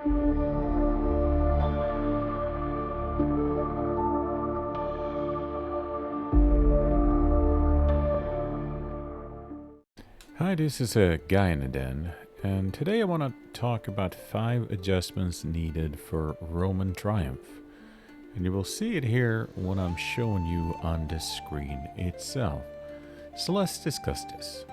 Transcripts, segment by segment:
Hi, this is a guy in a den, and today I want to talk about 5 adjustments needed for Roman triumph. And you will see it here when I'm showing you on the screen itself. So let's discuss this.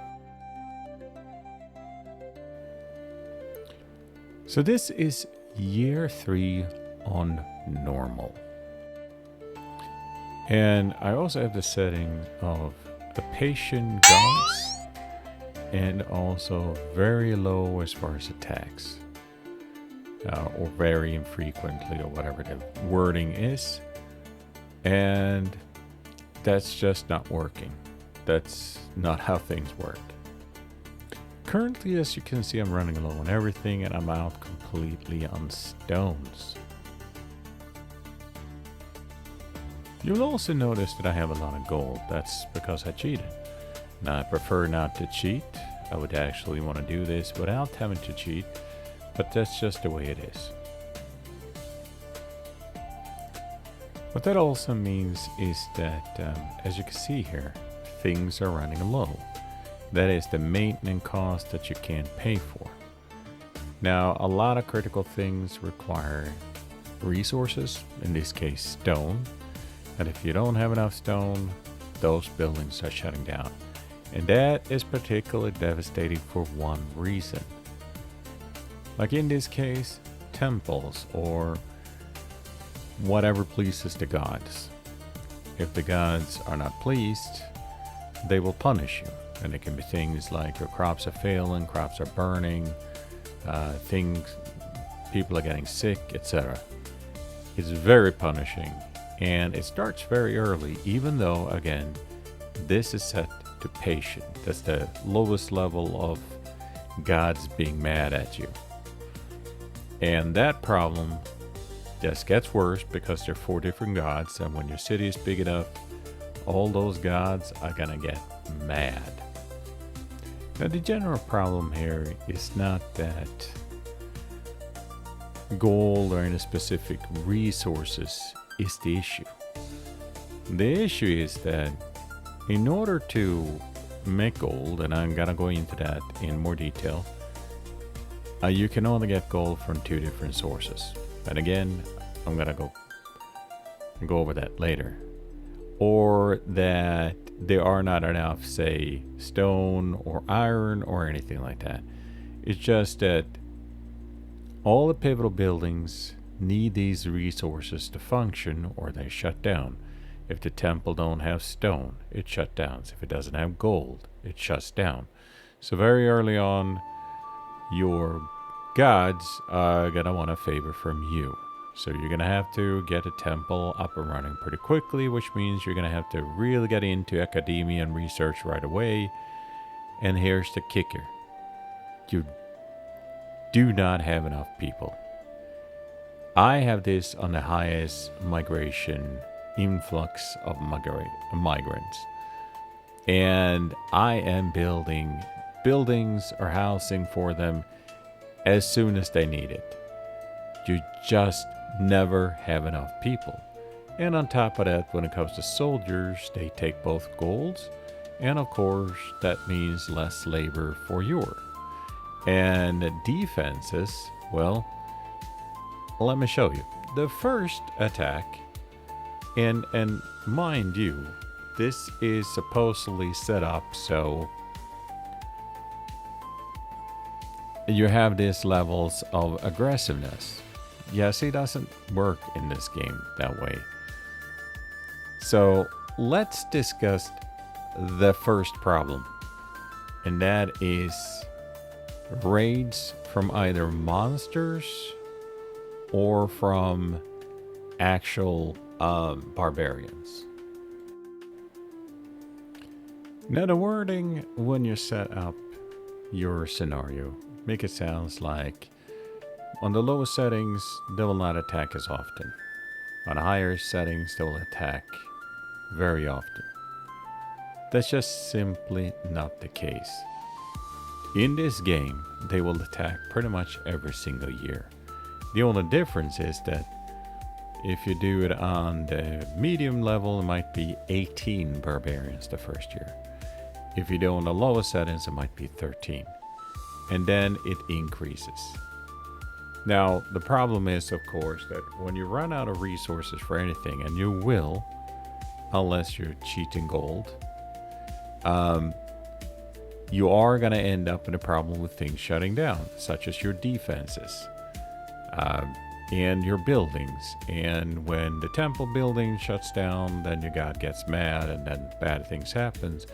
So this is year 3 on normal. And I also have the setting of the patient gods and also very low as far as attacks, or very infrequently, or whatever the wording is. And that's just not working. That's not how things work. Currently, as you can see, I'm running low on everything and I'm out completely on stones. You'll also notice that I have a lot of gold. That's because I cheated. Now, I prefer not to cheat. I would actually want to do this without having to cheat, but that's just the way it is. What that also means is that, as you can see here, things are running low. That is the maintenance cost that you can't pay for. Now, a lot of critical things require resources, in this case stone, and if you don't have enough stone, those buildings are shutting down. And that is particularly devastating for one reason. Like in this case, temples or whatever pleases the gods. If the gods are not pleased, they will punish you. And it can be things like your crops are failing, crops are burning, people are getting sick, etc. It's very punishing, and it starts very early, even though, again, this is set to patient. That's the lowest level of gods being mad at you. And that problem just gets worse because there are 4 different gods, and when your city is big enough, all those gods are gonna get mad. Now, the general problem here is not that gold or any specific resources is the issue. The issue is that in order to make gold, and I'm gonna go into that in more detail, you can only get gold from 2 different sources. And again, I'm gonna go over that later. Or that there are not enough, say, stone or iron or anything like that. It's just that all the pivotal buildings need these resources to function, or they shut down. If the temple don't have stone, it shuts down. If it doesn't have gold, it shuts down. So very early on, your gods are gonna want a favor from you. So you're gonna have to get a temple up and running pretty quickly, which means you're gonna have to really get into academia and research right away. And here's the kicker. You do not have enough people. I have this on the highest migration influx of migrants, and I am building buildings or housing for them as soon as they need it. You just never have enough people. And on top of that, when it comes to soldiers, they take both golds, and of course that means less labor for your. And defenses, well, let me show you. The first attack, and mind you, this is supposedly set up so you have these levels of aggressiveness. Yes, it doesn't work in this game that way. So let's discuss the first problem, and that is raids from either monsters or from actual barbarians. Now, the wording when you set up your scenario, make it sounds like on the lowest settings they will not attack as often. On higher settings they will attack very often. That's just simply not the case. In this game, they will attack pretty much every single year. The only difference is that if you do it on the medium level, it might be 18 barbarians the first year. If you do on the lowest settings, it might be 13. And then it increases. Now, the problem is, of course, that when you run out of resources for anything, and you will, unless you're cheating gold, you are going to end up in a problem with things shutting down, such as your defenses and your buildings. And when the temple building shuts down, then your god gets mad and then bad things happens.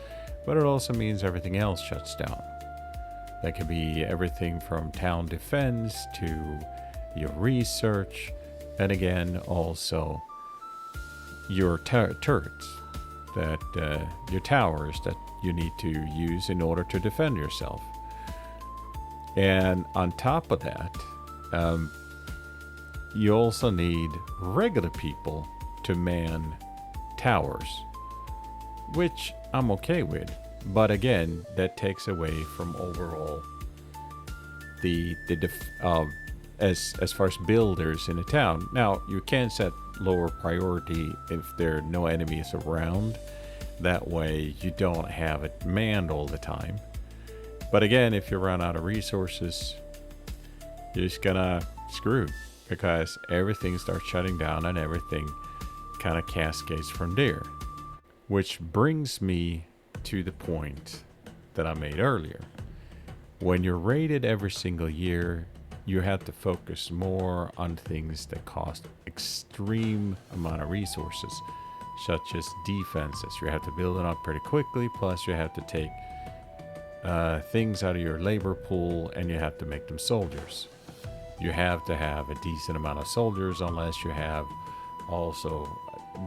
But it also means everything else shuts down. That could be everything from town defense to your research, and again, also your turrets, that your towers that you need to use in order to defend yourself. And on top of that, you also need regular people to man towers, which I'm okay with. But again, that takes away from overall as far as builders in a town. Now, you can set lower priority if there are no enemies around. That way, you don't have it manned all the time. But again, if you run out of resources, you're just gonna screw, because everything starts shutting down and everything kind of cascades from there. Which brings me to the point that I made earlier. When you're rated every single year, you have to focus more on things that cost extreme amount of resources, such as defenses. You have to build it up pretty quickly, plus you have to take things out of your labor pool and you have to make them soldiers. You have to have a decent amount of soldiers, unless you have also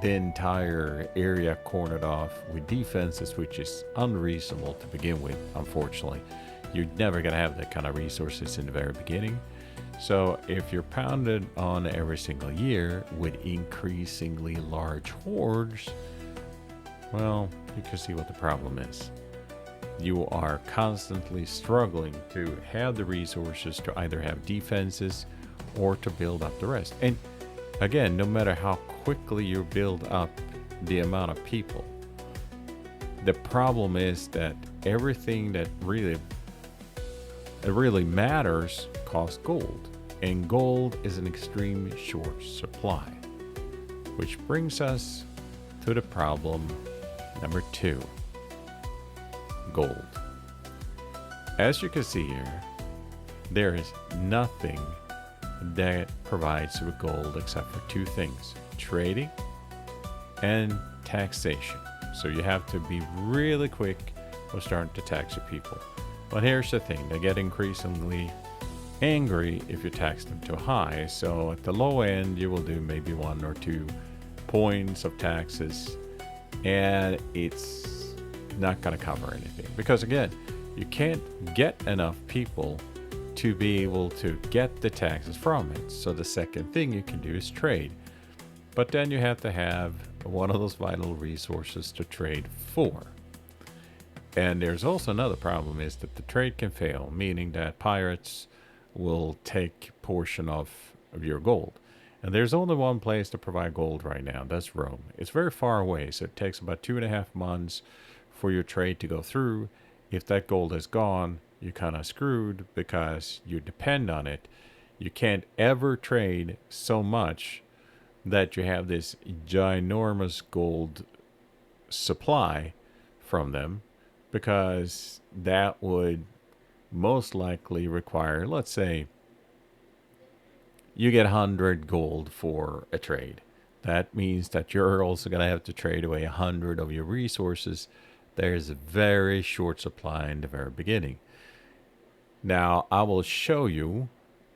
the entire area cornered off with defenses, which is unreasonable to begin with, unfortunately. You're never going to have that kind of resources in the very beginning. So if you're pounded on every single year with increasingly large hordes, well, you can see what the problem is. You are constantly struggling to have the resources to either have defenses or to build up the rest. And again, no matter how quickly you build up the amount of people, the problem is that everything that really matters costs gold, and gold is an extremely short supply, which brings us to the problem number 2, gold. As you can see here, there is nothing that provides you with gold except for 2 things: trading and taxation. So you have to be really quick with starting to tax your people. But here's the thing, they get increasingly angry if you tax them too high. So at the low end, you will do maybe 1 or 2 points of taxes, and it's not going to cover anything. Because again, you can't get enough people to be able to get the taxes from it. So the second thing you can do is trade. But then you have to have one of those vital resources to trade for. And there's also another problem, is that the trade can fail, meaning that pirates will take portion of your gold. And there's only one place to provide gold right now, that's Rome. It's very far away, so it takes about 2.5 months for your trade to go through. If that gold is gone, you're kind of screwed because you depend on it. You can't ever trade so much that you have this ginormous gold supply from them, because that would most likely require, let's say, you get 100 gold for a trade. That means that you're also going to have to trade away 100 of your resources. There's a very short supply in the very beginning. Now, I will show you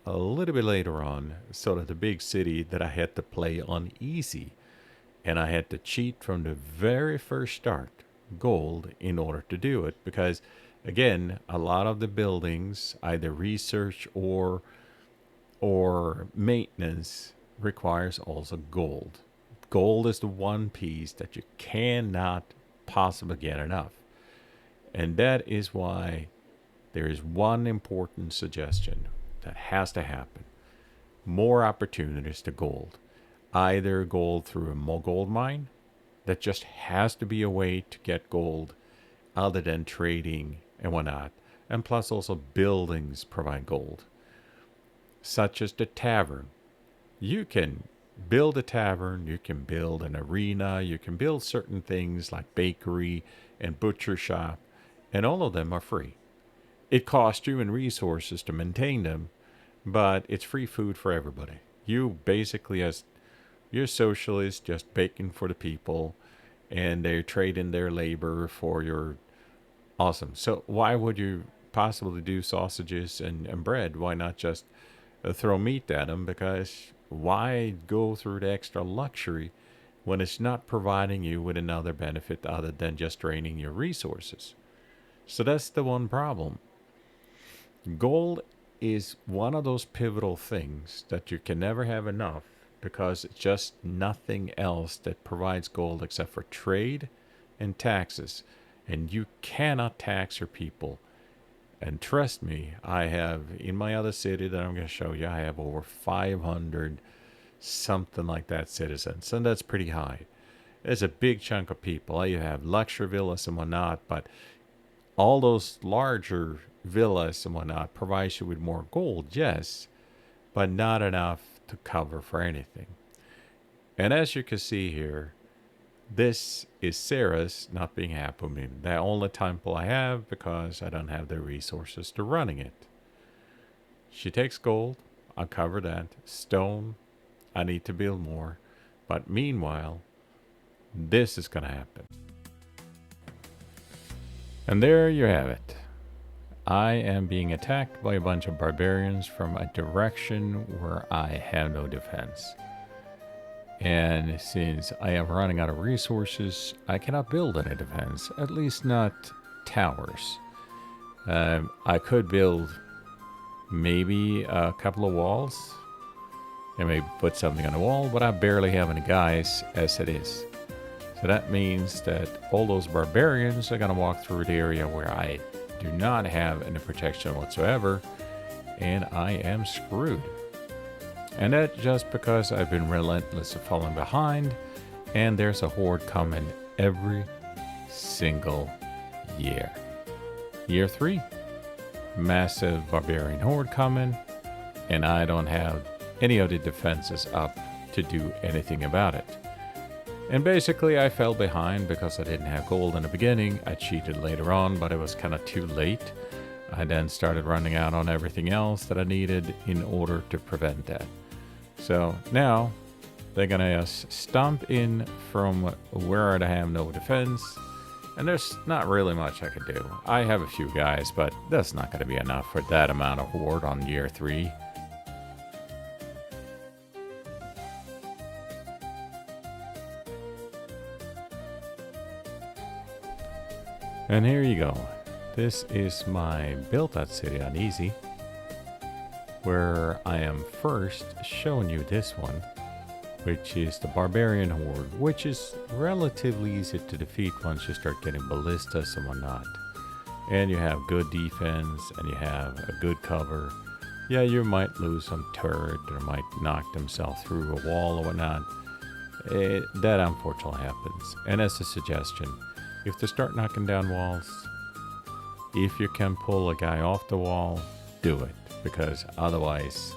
a little bit later on sort of the big city that I had to play on easy. And I had to cheat from the very first start, gold, in order to do it. Because, again, a lot of the buildings, either research or maintenance, requires also gold. Gold is the one piece that you cannot possibly get enough. And that is why there is one important suggestion that has to happen. more opportunities to gold. Either gold through a gold mine, that just has to be a way to get gold other than trading and whatnot. And plus, also buildings provide gold, such as the tavern. You can build a tavern, you can build an arena, you can build certain things like bakery and butcher shop, and all of them are free. It costs you in resources to maintain them, but it's free food for everybody. You basically, as you're socialist, just baking for the people, and they're trading their labor for your awesome. So why would you possibly do sausages and bread? Why not just throw meat at them? Because why go through the extra luxury when it's not providing you with another benefit other than just draining your resources? So that's the one problem. Gold is one of those pivotal things that you can never have enough because it's just nothing else that provides gold except for trade and taxes. And you cannot tax your people. And trust me, I have in my other city that I'm going to show you, I have over 500 something like that citizens. And that's pretty high. It's a big chunk of people. You have luxury villas and whatnot, but all those larger villas and whatnot provide you with more gold, yes, but not enough to cover for anything. And as you can see here, this is Sarah's not being happy with me. The only temple I have because I don't have the resources to running it. She takes gold. I'll cover that. Stone. I need to build more. But meanwhile, this is going to happen. And there you have it. I am being attacked by a bunch of barbarians from a direction where I have no defense. And since I am running out of resources, I cannot build any defense, at least not towers. I could build maybe a couple of walls and maybe put something on the wall, but I barely have any guys as it is. So that means that all those barbarians are going to walk through the area where I do not have any protection whatsoever, and I am screwed. And that's just because I've been relentlessly falling behind, and there's a horde coming every single year. Year 3, massive barbarian horde coming, and I don't have any of the defenses up to do anything about it. And basically I fell behind because I didn't have gold in the beginning. I cheated later on, but it was kind of too late. I then started running out on everything else that I needed in order to prevent that. So now they're gonna stomp in from where I have no defense, and there's not really much I could do. I have a few guys, but that's not gonna be enough for that amount of horde on year 3. And here you go. This is my built-out city on easy, where I am first showing you this one, which is the Barbarian Horde, which is relatively easy to defeat once you start getting ballistas and whatnot. And you have good defense, and you have a good cover. Yeah, you might lose some turret, or might knock themselves through a wall or whatnot. That unfortunately happens. And as a suggestion, if they start knocking down walls, if you can pull a guy off the wall, do it, because otherwise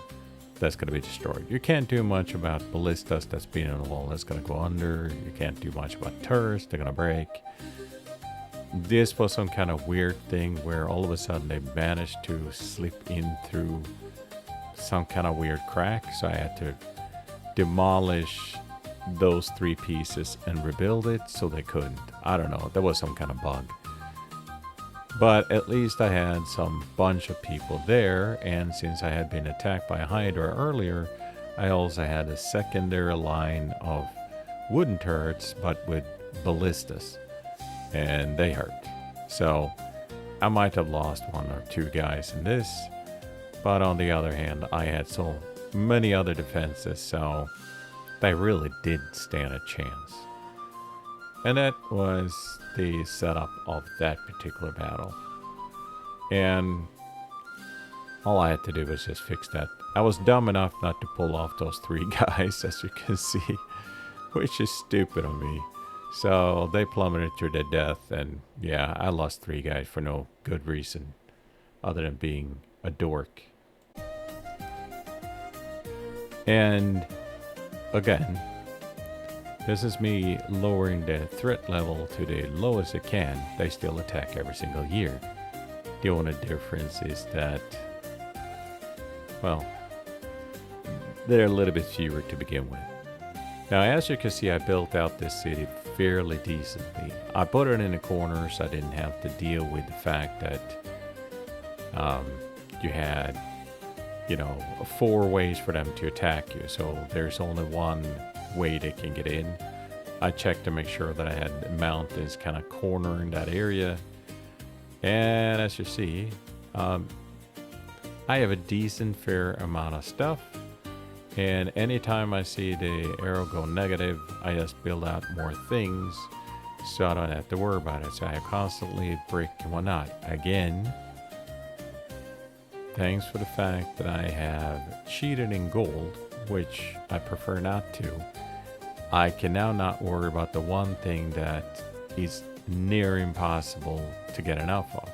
that's going to be destroyed. You can't do much about ballistas that's being on the wall. That's going to go under. You can't do much about turrets. They're going to break. This was some kind of weird thing where all of a sudden they managed to slip in through some kind of weird crack. So I had to demolish those 3 pieces and rebuild it so they couldn't. I don't know. There was some kind of bug. But at least I had some bunch of people there, and since I had been attacked by a Hydra earlier, I also had a secondary line of wooden turrets, but with ballistas, and they hurt. So I might have lost 1 or 2 guys in this, but on the other hand, I had so many other defenses, so they really did stand a chance. And that was the setup of that particular battle. And all I had to do was just fix that I was dumb enough not to pull off those 3 guys, as you can see, which is stupid of me. So they plummeted to their death, and yeah, I lost 3 guys for no good reason other than being a dork. And again, this is me lowering the threat level to the lowest it can. They still attack every single year. The only difference is that, well, they're a little bit fewer to begin with. Now, as you can see, I built out this city fairly decently. I put it in the corner so I didn't have to deal with the fact that you had, 4 ways for them to attack you. So there's only one way they can get in. I checked to make sure that I had mountains kind of cornering that area. And as you see, I have a decent fair amount of stuff. And anytime I see the arrow go negative, I just build out more things so I don't have to worry about it. So I constantly brick and whatnot. Again, thanks for the fact that I have cheated in gold, which I prefer not to. I can now not worry about the one thing that is near impossible to get enough of.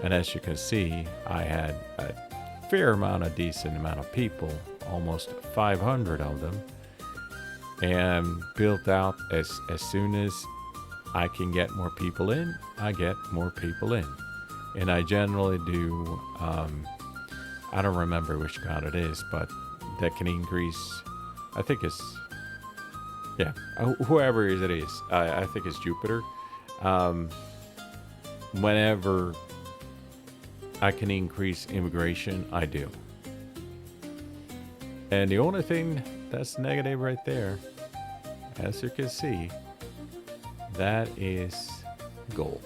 And as you can see, I had a fair amount, a decent amount of people, almost 500 of them, and built out as soon as I can get more people in, I get more people in. And I generally do, I don't remember which god it is, but that can increase, I think it's, yeah, whoever it is, I think it's Jupiter. Whenever I can increase immigration, I do. And the only thing that's negative right there, as you can see, that is gold.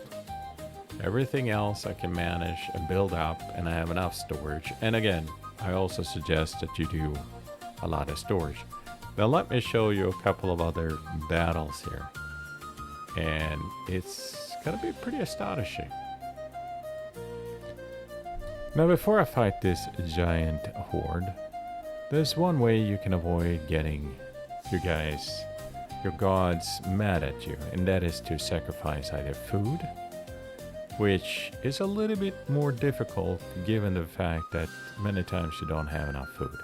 Everything else I can manage and build up, and I have enough storage. And again, I also suggest that you do a lot of storage. Now let me show you a couple of other battles here. And it's gonna be pretty astonishing. Now before I fight this giant horde, there's one way you can avoid getting your gods mad at you, and that is to sacrifice either food, which is a little bit more difficult given the fact that many times you don't have enough food.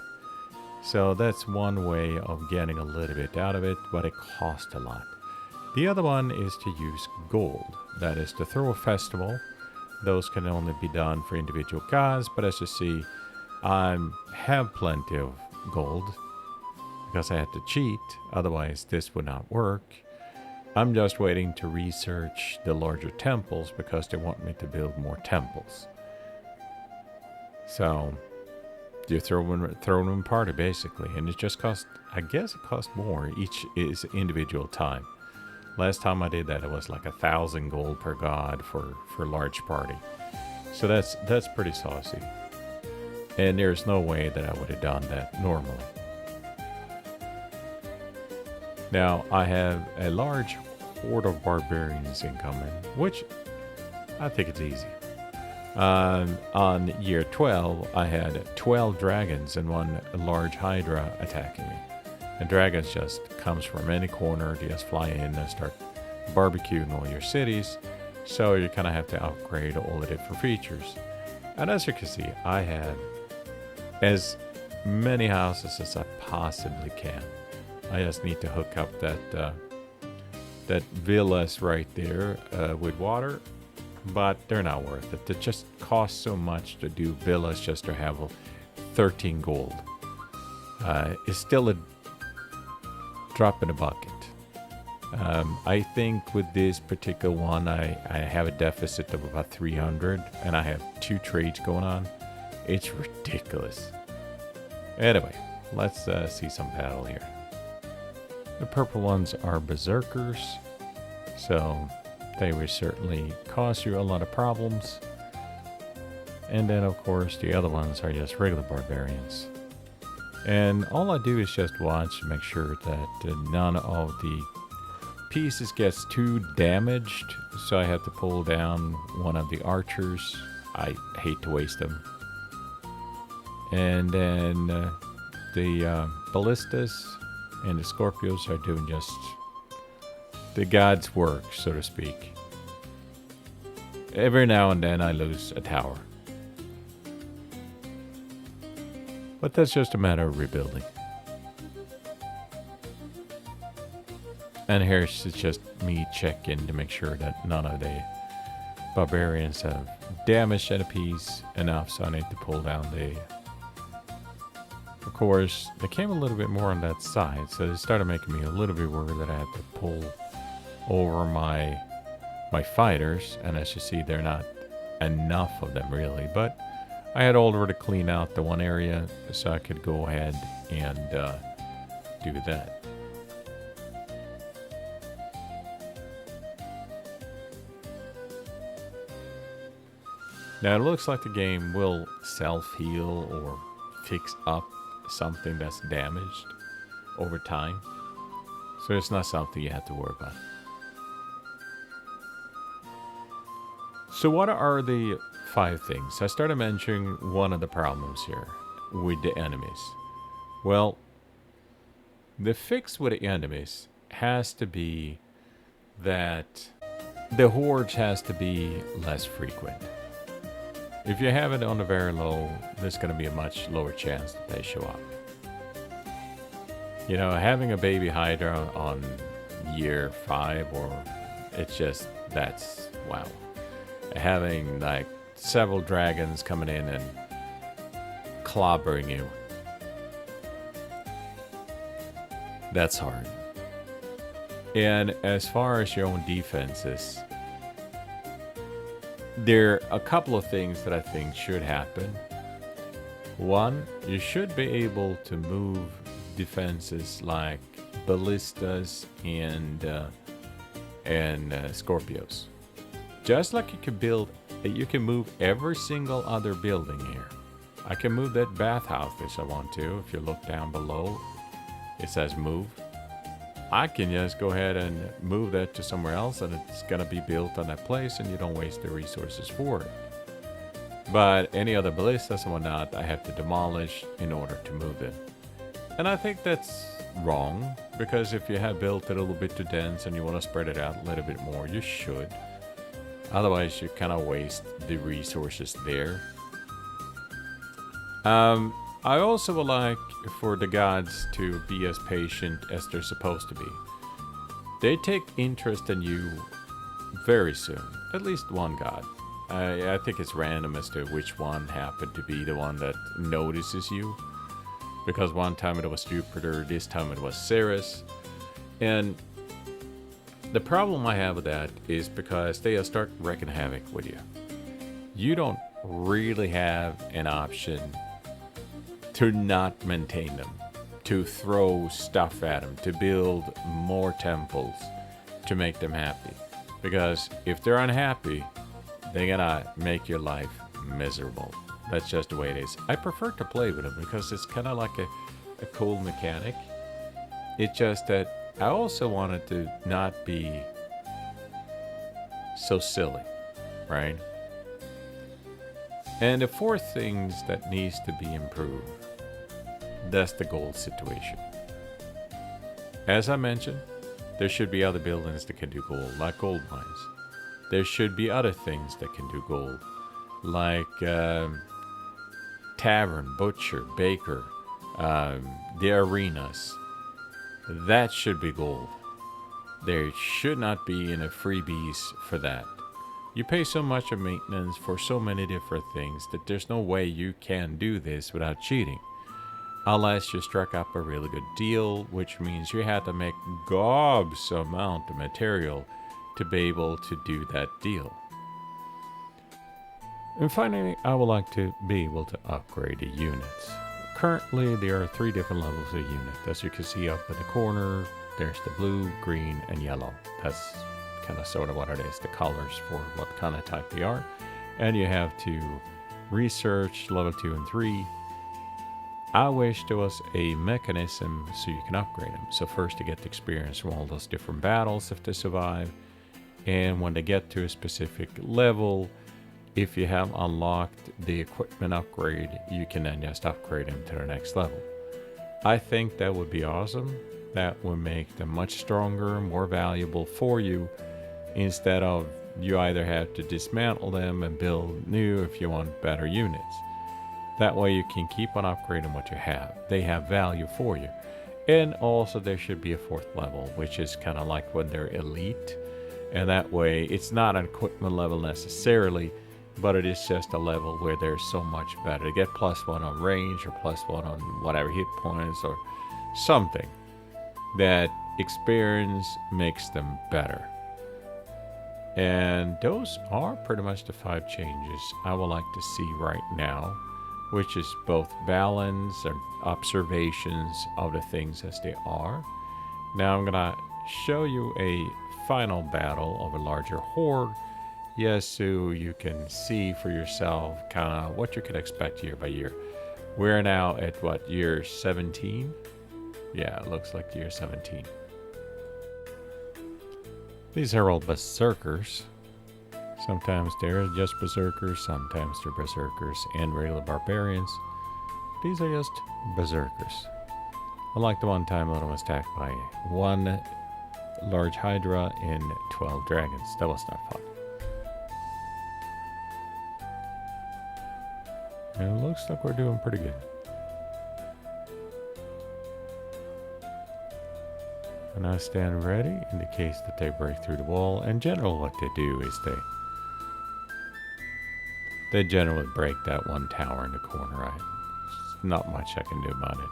So that's one way of getting a little bit out of it, but it costs a lot. The other one is to use gold. That is to throw a festival. Those can only be done for individual gods, but as you see, I have plenty of gold because I had to cheat, otherwise this would not work. I'm just waiting to research the larger temples because they want me to build more temples. So you throw them party basically, and it just costs, I guess it costs more. Each is individual time. Last time I did that, it was like 1,000 gold per god for large party. So that's pretty saucy. And there's no way that I would have done that normally. Now, I have a large horde of barbarians incoming, which I think it's easy. On year 12, I had 12 dragons and one large hydra attacking me. And dragons just comes from any corner, they just fly in and start barbecuing all your cities. So you kind of have to upgrade all the different features. And as you can see, I have as many houses as I possibly can. I just need to hook up that villas right there with water, but they're not worth it. It just costs so much to do villas just to have 13 gold. It's still a drop in a bucket. I think with this particular one, I have a deficit of about 300, and I have 2 trades going on. It's ridiculous. Anyway, let's see some battle here. The purple ones are berserkers, so they will certainly cause you a lot of problems. And then, of course, the other ones are just regular barbarians. And all I do is just watch, make sure that none of the pieces gets too damaged, so I have to pull down one of the archers. I hate to waste them. And then the ballistas and the Scorpios are doing just the God's work, so to speak. Every now and then I lose a tower. But that's just a matter of rebuilding. And here's just me checking to make sure that none of the barbarians have damaged any piece enough so I need to pull down the... Of course, they came a little bit more on that side, so they started making me a little bit worried that I had to pull over my fighters, and as you see, they're not enough of them really, but I had already cleaned out the one area so I could go ahead and do that. Now it looks like the game will self-heal or fix up something that's damaged over time, so it's not something you have to worry about. So what are the 5 things? I started mentioning one of the problems here with the enemies. Well, the fix with the enemies has to be that the hordes has to be less frequent. If you have it on a very low, there's going to be a much lower chance that they show up. You know, having a baby Hydra on year 5, or it's just, that's, wow. Having like several dragons coming in and clobbering you. That's hard. And as far as your own defenses, there are a couple of things that I think should happen. One, you should be able to move defenses like ballistas and Scorpios. Just like you can move every single other building here. I can move that bathhouse if I want to. If you look down below, it says move. I can just go ahead and move that to somewhere else, and it's going to be built on that place, and you don't waste the resources for it. But any other ballistas and whatnot, I have to demolish in order to move them. And I think that's wrong, because if you have built it a little bit too dense and you want to spread it out a little bit more, you should. Otherwise, you kind of waste the resources there. I also would like for the gods to be as patient as they're supposed to be. They take interest in you very soon. At least one god. I think it's random as to which one happened to be the one that notices you. Because one time it was Jupiter, this time it was Ceres. And the problem I have with that is because they start wreaking havoc with you. You don't really have an option to not maintain them, to throw stuff at them, to build more temples, to make them happy. Because if they're unhappy, they're gonna make your life miserable. That's just the way it is. I prefer to play with them because it's kind of like a cool mechanic. It's just that I also wanted to not be so silly, right? And the 4th things that needs to be improved, that's the gold situation. As I mentioned, there should be other buildings that can do gold, like gold mines. There should be other things that can do gold, like tavern, butcher, baker, the arenas. That should be gold. There should not be any freebies for that. You pay so much of maintenance for so many different things that there's no way you can do this without cheating. Unless you struck up a really good deal, which means you had to make gobs amount of material to be able to do that deal. And finally, I would like to be able to upgrade the units. Currently, there are 3 different levels of unit. As you can see up in the corner, there's the blue, green, and yellow. That's kind of sort of what it is, the colors for what kind of type they are. And you have to research level 2 and 3. I wish there was a mechanism so you can upgrade them. So first you get the experience from all those different battles if they survive. And when they get to a specific level, if you have unlocked the equipment upgrade, you can then just upgrade them to the next level. I think that would be awesome. That would make them much stronger, more valuable for you, instead of you either have to dismantle them and build new if you want better units. That way you can keep on upgrading what you have. They have value for you. And also there should be a fourth level, which is kind of like when they're elite. And that way it's not an equipment level necessarily, but it is just a level where they're so much better. They get +1 on range or +1 on whatever hit points or something. That experience makes them better. And those are pretty much the 5 changes I would like to see right now, which is both balance and observations of the things as they are. Now I'm gonna show you a final battle of a larger horde, yes, so you can see for yourself kind of what you can expect year by year. We're now at what, year 17? Yeah, it looks like year 17. These are all berserkers. Sometimes they're just berserkers, sometimes they're berserkers and regular barbarians. These are just berserkers. Unlike the one time that I was attacked by 1 large hydra and 12 dragons. That was not fun. And it looks like we're doing pretty good. And I stand ready in the case that they break through the wall. In general, what they do is they generally break that one tower in the corner. Right? Not much I can do about it.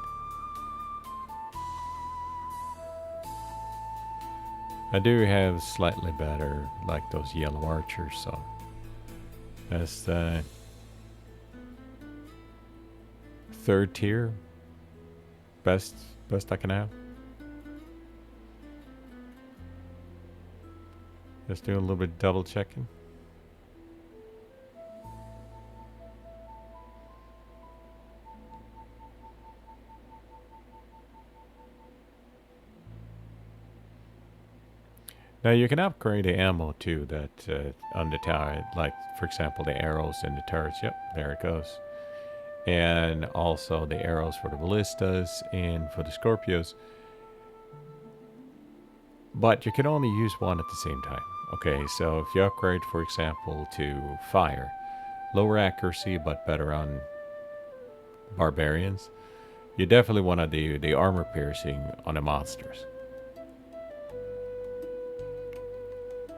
I do have slightly better, like those yellow archers, so that's the 3rd tier. Best I can have. Just doing a little bit double checking. Now you can upgrade the ammo too that on the tower, like for example the arrows and the turrets. Yep, there it goes. And also the arrows for the ballistas and for the Scorpios. But you can only use one at the same time. Okay, so if you upgrade, for example, to fire, lower accuracy but better on barbarians, you definitely want to do the armor piercing on the monsters.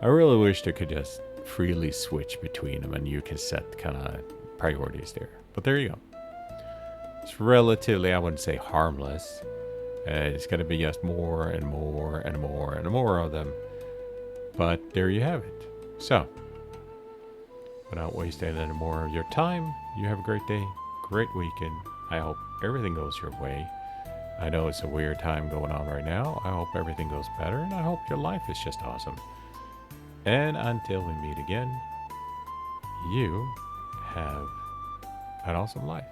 I really wish they could just freely switch between them and you can set kind of priorities there. But there you go. It's relatively, I wouldn't say harmless. It's going to be just more and more and more and more of them. But there you have it. So, without wasting any more of your time, you have a great day, great weekend. I hope everything goes your way. I know it's a weird time going on right now. I hope everything goes better, and I hope your life is just awesome. And until we meet again, you have an awesome life.